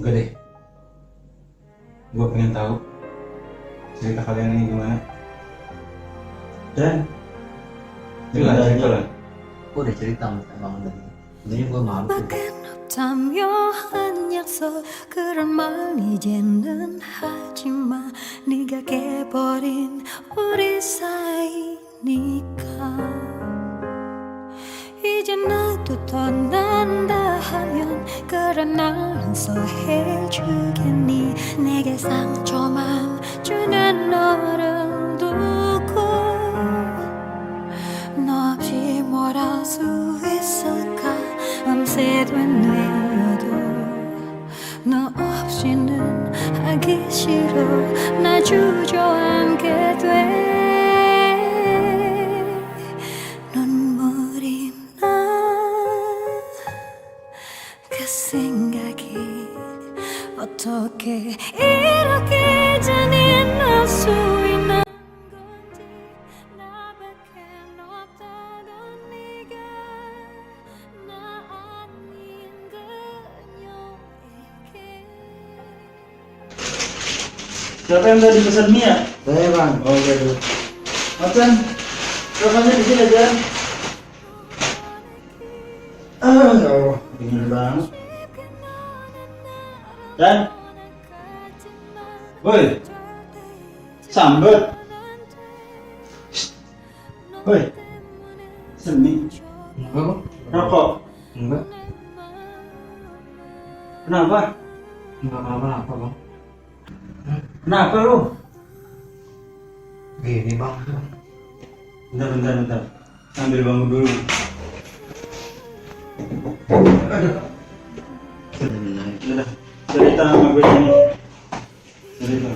juga deh. Gue pengen tahu cerita kalian ini gimana. Dan cerita. Gue udah cerita sama Bang tadi. Jadi gue malu. 탐요한 약속 그런 말 이제는 하지마 네가 깨버린 우리 사이니까 이제 나도 떠난다 하면 그래 날 용서해주겠니 내게 상처만 주는 너를 두고 너 없이 뭘 할 수 있을까 밤새도록 뇌어도 너 없이는 하기 싫어 나 주저앉게 돼 눈물이 나 그 생각이 어떻게 이렇게 잔인할 수 있나 나밖에 없다던 네가 나 아닌 그녀에게 Siapa yang tadi pesan mie ya? Saya Bang. Oh gitu. Macan, makannya di sini aja. Ya Allah, dingin banget. Dan, woi, sambet. Woi, seni, Enggak Bang. rokok. Enggak. Kenapa? Enggak apa-apa Bang. Kenapa lu? Gini Bang. Bentar. Sambil bangun dulu. Aduh. Udah, cerita sama gue ini. Cerita.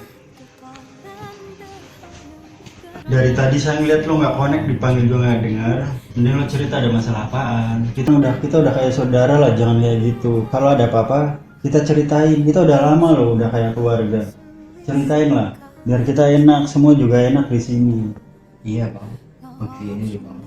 Dari tadi saya ngeliat lo nggak connect, dipanggil juga nggak dengar. Mending lo cerita ada masalah apaan. Kita udah kayak saudara lah, jangan kayak gitu. Kalau ada apa-apa kita ceritain. Kita udah lama lo, udah kayak keluarga. Ceritain lah, biar kita enak, semua juga enak di sini. Iya Bang. Begini nih Bang.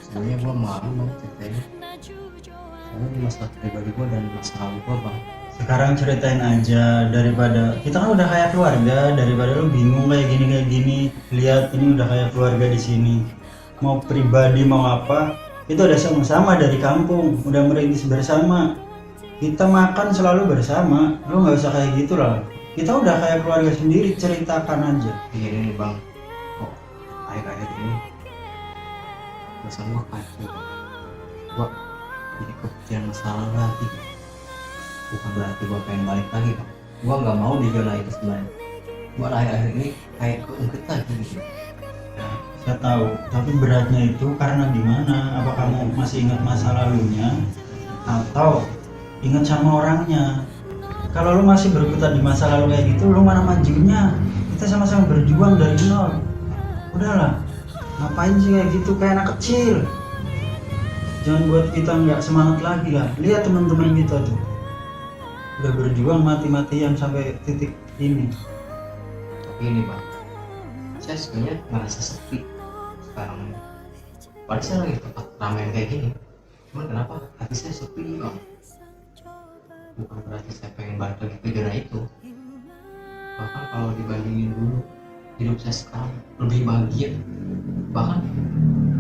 Soalnya gue malu Bang ceritanya. Soalnya ini masalah pribadi gue dan masalah gue Bang. Sekarang ceritain aja, daripada kita kan udah kayak keluarga, daripada lu bingung kayak gini. Lihat ini udah kayak keluarga di sini. Mau pribadi mau apa, itu udah sama-sama dari kampung, udah merintis bersama. Kita makan selalu bersama, lu nggak usah kayak gitu lah. Kita udah kayak keluarga sendiri, ceritakan aja. Begini nih Bang. Kok akhir-akhir ini perasaan gue kacau Bang. Gue jadi kepikiran masalah lagi. Bukan berarti gue pengen balik lagi Bang. Gue nggak mau di zona itu sebenarnya. Gue akhir-akhir ini kayak keungkit lagi gitu. Nah, saya tahu, tapi beratnya itu karena gimana? Apa kamu masih ingat masa lalunya atau ingat sama orangnya? Kalau lu masih berkutat di masa lalu kayak gitu, lu mana majunya? Kita sama-sama berjuang dari nol. Udahlah, ngapain sih kayak gitu, kayak anak kecil? Jangan buat kita nggak semangat lagi lah. Lihat teman-teman kita tuh, udah berjuang mati-matian sampai titik ini. Tapi ini Bang, saya sebenarnya merasa sepi sekarang. Padahal saya lagi tempat ramen kayak gini. Cuman kenapa hati saya sepi Bang? Bukan berarti saya pengen balik lagi ke zona itu. Bahkan kalau dibandingin dulu, hidup saya sekarang lebih bahagia. Bahkan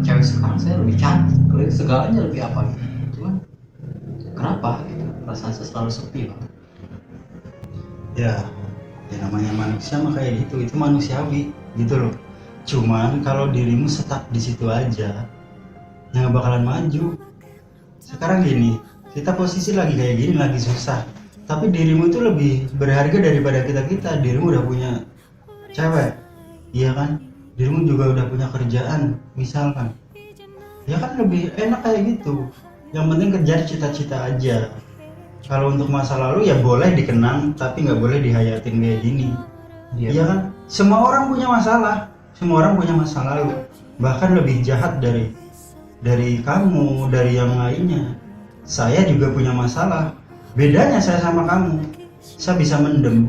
cewek sekarang saya lebih cantik, segalanya lebih apa gitu. Cuman kenapa gitu? Perasaan saya selalu sepi Bang. Ya namanya manusia mah kayak gitu, itu manusiawi gitu loh. Cuman kalau dirimu stuck di situ aja, nggak bakalan maju. Sekarang gini, kita posisi lagi kayak gini, lagi susah, tapi dirimu itu lebih berharga daripada kita. Dirimu udah punya cewek, iya kan? Dirimu juga udah punya kerjaan misalkan, ya kan lebih enak kayak gitu. Yang penting kejar cita-cita aja. Kalau untuk masa lalu ya boleh dikenang, tapi nggak boleh dihayatin kayak gini. Iya kan? Semua orang punya masalah, semua orang punya masa lalu. Bahkan lebih jahat dari kamu, dari yang lainnya. Saya juga punya masalah. Bedanya saya sama kamu, saya bisa mendem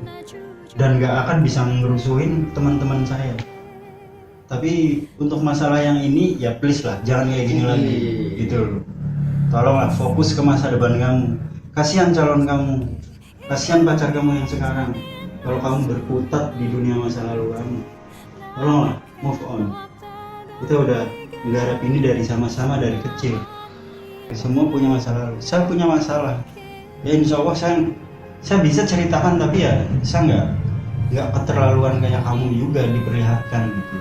dan nggak akan bisa ngerusuhin teman-teman saya. Tapi untuk masalah yang ini ya please lah, jangan kayak gini lagi gitu loh. Tolonglah fokus ke masa depan kamu. Kasihan calon kamu. Kasihan pacar kamu yang sekarang. Kalau kamu berkutat di dunia masa lalu kamu, tolonglah move on. Kita udah menggarap ini dari sama-sama dari kecil. Semua punya masa lalu. Saya punya masalah. Ya insya Allah saya bisa ceritakan, tapi ya saya nggak keterlaluan kayak kamu juga diperlihatkan gitu.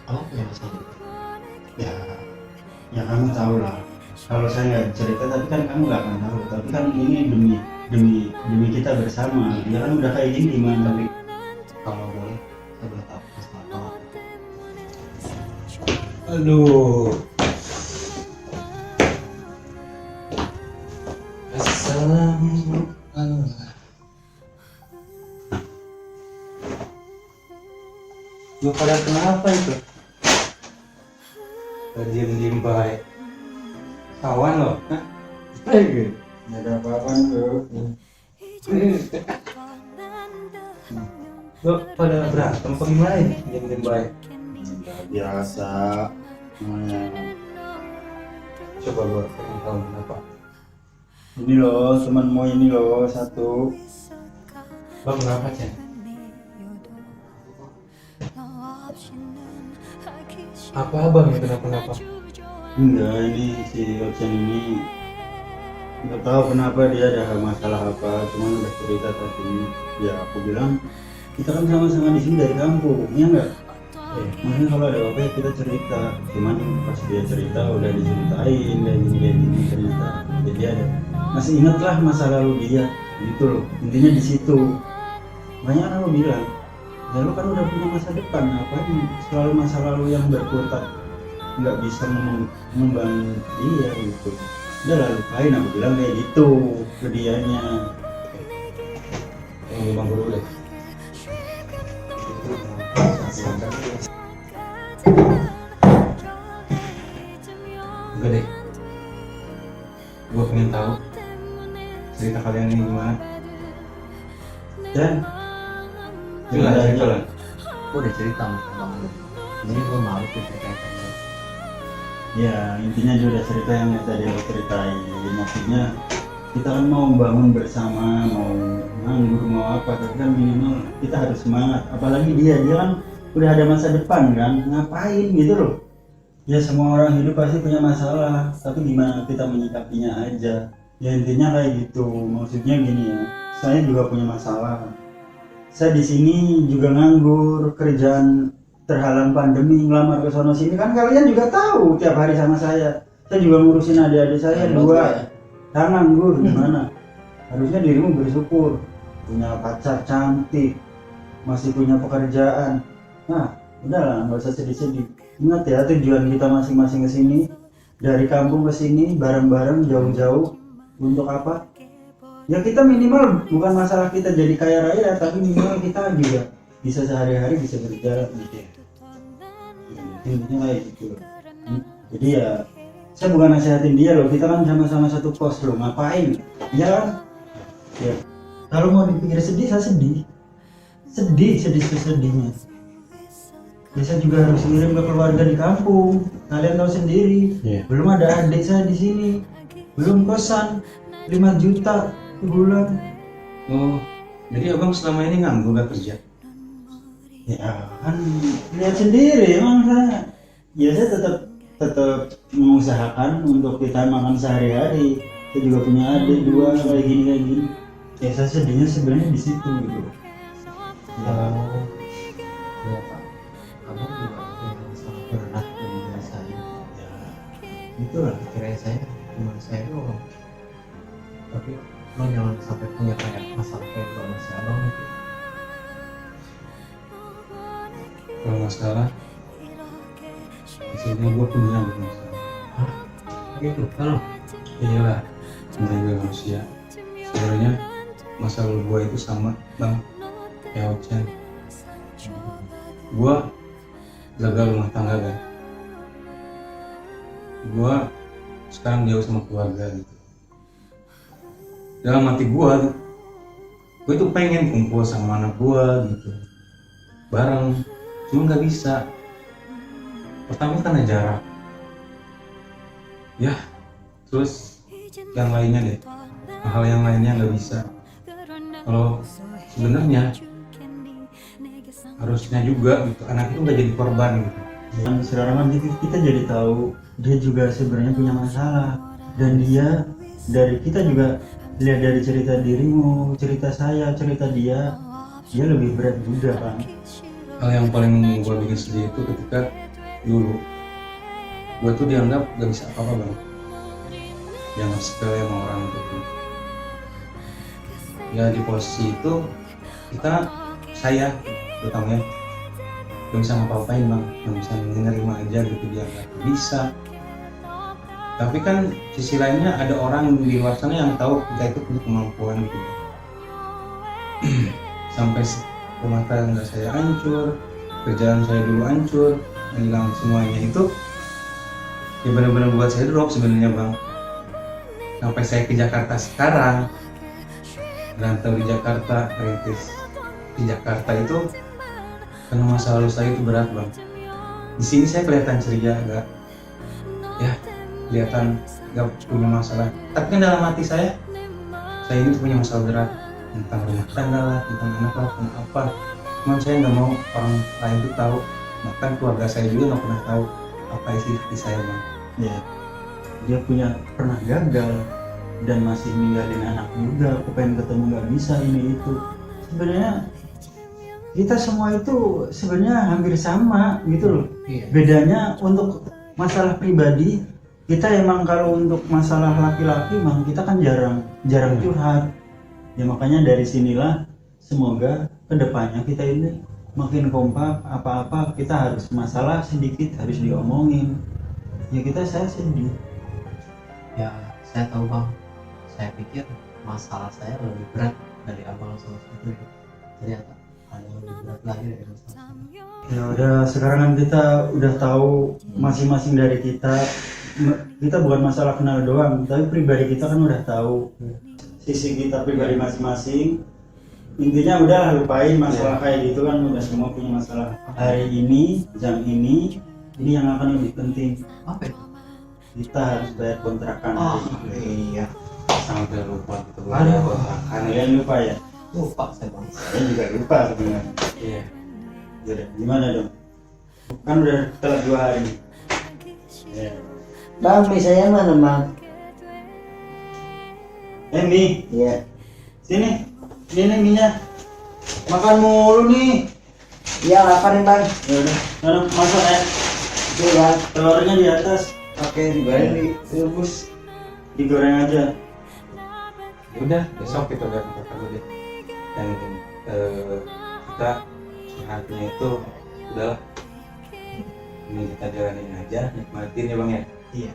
Kalau punya masalah, Ya kamu tahu lah. Kalau saya nggak cerita, tapi kan kamu nggak akan tahu. Tapi kan ini demi kita bersama. Ya kan udah kayak gini gimana? tapi kalau boleh saya boleh tahu masalah apa? Aduh. Assalamualaikum. Lu pada kenapa itu? Diem baik. Kawan lo, hah? Nggak ada apa-apa tuh. Lo pada berantem apa gimana ini? Diem baik. Biasa. Namanya. Coba gua pengen tahu kenapa. Ini loh, cuman mau ini loh satu. Bang kenapa Cen? Apa abang yang kenapa? Enggak, ini si Ocean ini nggak tahu kenapa dia ada masalah apa, cuman udah cerita tadi. Ya aku bilang kita kan sama-sama di sini dari kampung, ya enggak? Makanya kalau ada apa ya kita cerita. Cuman pas dia cerita udah diceritain kayak gini ternyata jadi ada. Masih ingatlah masa lalu dia, gitu loh. Intinya di situ. Banyak aku bilang, ya lu kan udah punya masa depan, ngapain selalu masa lalu yang berkutat, nggak bisa membangun dia gitu. Udah lah lupain, aku bilang kayak gitu ke dianya. Yang bang dulu deh. Enggak deh. Gua pengen tahu cerita kalian ini gimana. Dan Jalan. Gue udah cerita sama bang lu. Jadi gue malu tuh ceritain. ya intinya dia udah cerita yang tadi aku ceritain. Maksudnya kita kan mau bangun bersama, mau nganggur, mau apa, tapi kan minimal kita harus semangat. Apalagi dia kan udah ada masa depan kan, ngapain gitu loh. Ya semua orang hidup pasti punya masalah, tapi gimana kita menyikapinya aja. Ya intinya kayak gitu. Maksudnya gini ya, saya juga punya masalah. Saya di sini juga nganggur, kerjaan terhalang pandemi, ngelamar ke sono sini kan kalian juga tahu tiap hari sama saya. Saya juga ngurusin adik-adik saya dua. Saya nganggur gimana? Harusnya dirimu bersyukur, punya pacar cantik, masih punya pekerjaan. Nah, udahlah, nggak usah sedih-sedih. Ingat ya tujuan kita masing-masing ke sini, dari kampung ke sini bareng-bareng jauh-jauh untuk apa? Ya kita minimal bukan masalah kita jadi kaya raya, tapi minimal kita juga bisa sehari-hari bisa berjalan gitu. Intinya kayak gitu. Jadi ya saya bukan nasihatin dia loh, kita kan sama-sama satu pos loh, ngapain? Ya kan? Ya. Kalau mau dipikir sedih, saya sedih. Sedihnya. Ya, saya juga harus ngirim ke keluarga di kampung. Kalian tahu sendiri. Iya. Belum ada adik saya di sini. Belum kosan 5 juta sebulan. Oh, jadi abang selama ini nganggur gak kerja? Ya kan lihat sendiri emang saya. Ya saya tetap mengusahakan untuk kita makan sehari-hari. Saya juga punya adik 2 kayak gini. Ya saya sedihnya sebenarnya di situ gitu. Ya, Iya pak. Abang juga punya masalah berat dengan saya. ya itulah. Kirain saya cuma saya doang. Tapi lo jangan sampai punya kayak masalah kayak gue sama si abang itu. Kalau masalah, sebenarnya gue punya masalah. Gitu kan? Iyalah, namanya gue manusia. Sebenarnya masa lalu gue itu sama bang, kayak Ocean. Gue gagal rumah tangga kan. Gue sekarang jauh sama keluarga gitu. Dalam hati gue tuh pengen kumpul sama anak gue gitu, bareng, cuma nggak bisa. Pertama karena jarak, ya, terus yang lainnya deh, hal yang lainnya nggak bisa. Kalau sebenarnya harusnya juga gitu, anak itu nggak jadi korban gitu. Dan sekarang kan kita jadi tahu dia juga sebenarnya punya masalah, dan dia dari kita juga lihat dari cerita dirimu, cerita saya, cerita dia lebih berat juga kan. Hal yang paling gue bikin sedih itu ketika dulu gue tuh dianggap gak bisa apa-apa bang, dianggap sepele sama orang gitu. Ya di posisi itu saya terutama ya gak bisa ngapa-ngapain bang, gak bisa menerima aja gitu, dia gak bisa. Tapi kan sisi lainnya ada orang di luar sana yang tahu kita itu punya kemampuan gitu. Sampai rumah tangga saya hancur, kerjaan saya dulu hancur, hilang semuanya itu ya benar-benar buat saya drop sebenarnya bang. Sampai saya ke Jakarta sekarang, rantau di Jakarta, rintis di Jakarta itu karena masa lalu saya itu berat bang. Di sini saya kelihatan ceria, kelihatan gak punya masalah. Tapi kan dalam hati saya ini punya masalah berat tentang rumah tangga lah, tentang anak lah, tentang apa. Cuman saya nggak mau orang lain itu tahu, bahkan keluarga saya juga nggak pernah tahu apa isi hati saya bang. Ya, dia pernah gagal dan masih ninggalin anak juga, aku pengen ketemu nggak bisa, ini itu. Sebenarnya kita semua itu sebenarnya hampir sama gitu loh. Iya. Bedanya untuk masalah pribadi, kita emang kalau untuk masalah laki-laki bang, kita kan jarang curhat. Ya makanya dari sinilah semoga kedepannya kita ini makin kompak, apa-apa kita harus masalah sedikit harus diomongin. Ya saya sedih. Ya saya tahu bang, saya pikir masalah saya lebih berat dari abang sama istri. Ternyata ada yang lebih berat lagi dari masalah saya. Ya udah, sekarang kan kita udah tahu masing-masing dari kita bukan masalah kenal doang, tapi pribadi kita kan udah tahu sisi kita pribadi masing-masing. Intinya udah lupain masalah kayak gitu kan, udah semua punya masalah. Hari ini, jam ini yang akan lebih penting. Apa itu? Kita harus bayar kontrakan. Iya. Sampai lupa gitu bang. Aduh, kalian lupa ya? Lupa saya bang. Saya juga lupa sebenarnya. Iya. Yaudah, gimana dong? Kan udah telat 2 hari. Ya. Bang, mie saya mana bang? Mi, Iya. sini. Ini minyak. Makan mulu nih. Iya lapar nih bang. Ya udah, mana masak ya? Oke bang. Telurnya di atas. Oke digoreng direbus. Digoreng aja. Ya udah, besok kita lihat dulu deh. Dan kita sehatnya itu udahlah, ini kita jalanin aja, nikmatin ya bang ya. Iya.